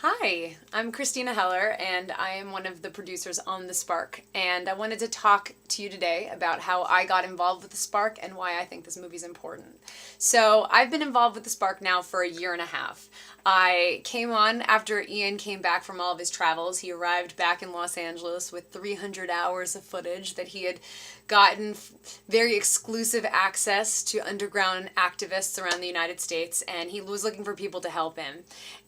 Hi, I'm Christina Heller, and I am one of the producers on The Spark. And I wanted to talk to you today about how I got involved with The Spark and why I think this movie is important. So, I've been involved with The Spark now for a year and a half. I came on after Ian came back from all of his travels. He arrived back in Los Angeles with 300 hours of footage that he had gotten very exclusive access to underground activists around the United States, and he was looking for people to help him.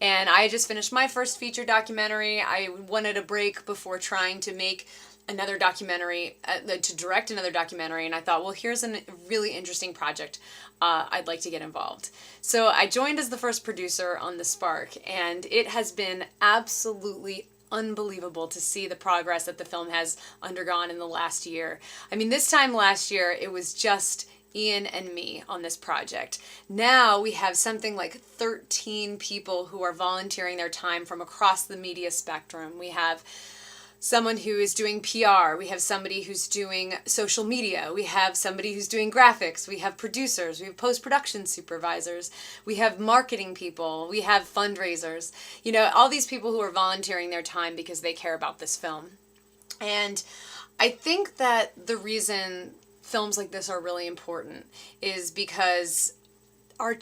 And I had just finished my first feature documentary. I wanted a break before trying to make another documentary, to direct another documentary, and I thought, well, here's a really interesting project. I'd like to get involved. So I joined as the first producer on The Spark, and it has been absolutely unbelievable to see the progress that the film has undergone in the last year. I mean, this time last year, it was just Ian and me on this project. Now we have something like 13 people who are volunteering their time from across the media spectrum. We have someone who is doing PR, we have somebody who's doing social media, we have somebody who's doing graphics, we have producers, we have post-production supervisors, we have marketing people, we have fundraisers, all these people who are volunteering their time because they care about this film. And I think that the reason films like this are really important is because our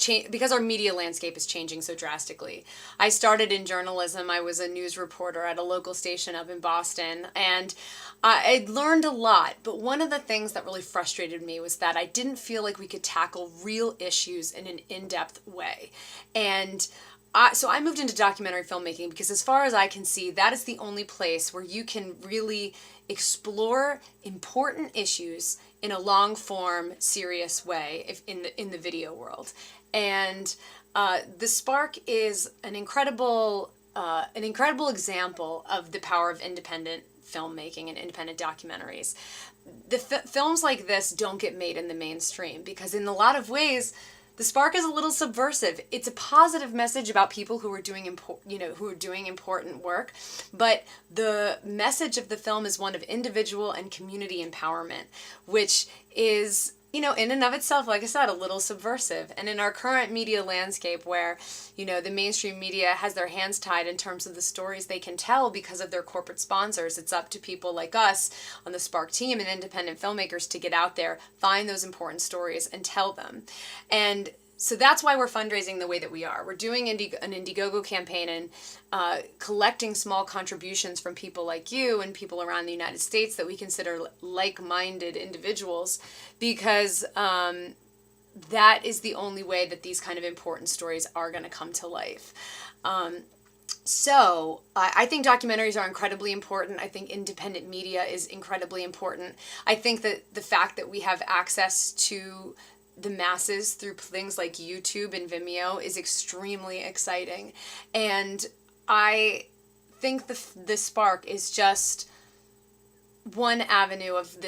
media landscape is changing so drastically. I started in journalism. I was a news reporter at a local station up in Boston, and I learned a lot, but one of the things that really frustrated me was that I didn't feel like we could tackle real issues in an in-depth way. And so I moved into documentary filmmaking because, as far as I can see, that is the only place where you can really explore important issues in a long-form, serious way in the video world. And The Spark is an incredible example of the power of independent filmmaking and independent documentaries. The films like this don't get made in the mainstream because, in a lot of ways, The Spark is a little subversive. It's a positive message about people who are doing important work, but the message of the film is one of individual and community empowerment, which is, in and of itself, like I said, a little subversive. And in our current media landscape where, the mainstream media has their hands tied in terms of the stories they can tell because of their corporate sponsors, it's up to people like us on the Spark team and independent filmmakers to get out there, find those important stories, and tell them. And so that's why we're fundraising the way that we are. We're doing an Indiegogo campaign and collecting small contributions from people like you and people around the United States that we consider like-minded individuals, because that is the only way that these kind of important stories are going to come to life. So I think documentaries are incredibly important. I think independent media is incredibly important. I think that the fact that we have access to the masses through things like YouTube and Vimeo is extremely exciting. And I think the Spark is just one avenue of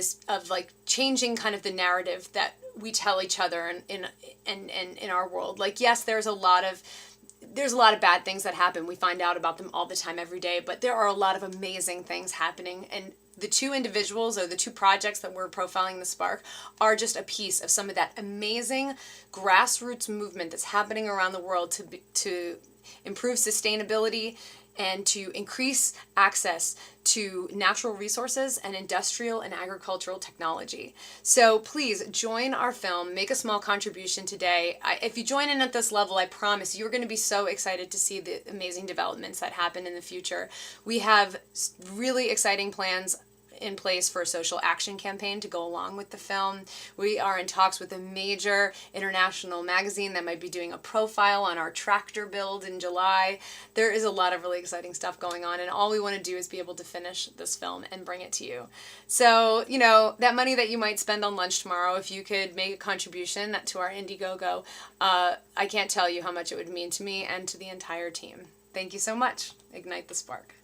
changing kind of the narrative that we tell each other in our world. Like, yes, there's a lot of bad things that happen. We find out about them all the time, every day, but there are a lot of amazing things happening. And the two individuals or the two projects that we're profiling The Spark are just a piece of some of that amazing grassroots movement that's happening around the world to improve sustainability and to increase access to natural resources and industrial and agricultural technology. So please join our film, make a small contribution today. If you join in at this level, I promise you're going to be so excited to see the amazing developments that happen in the future. We have really exciting plans in place for a social action campaign to go along with the film. We are in talks with a major international magazine that might be doing a profile on our tractor build in July. There is a lot of really exciting stuff going on, and all we want to do is be able to finish this film and bring it to you. So, that money that you might spend on lunch tomorrow, if you could make a contribution to our Indiegogo, I can't tell you how much it would mean to me and to the entire team. Thank you so much. Ignite the Spark.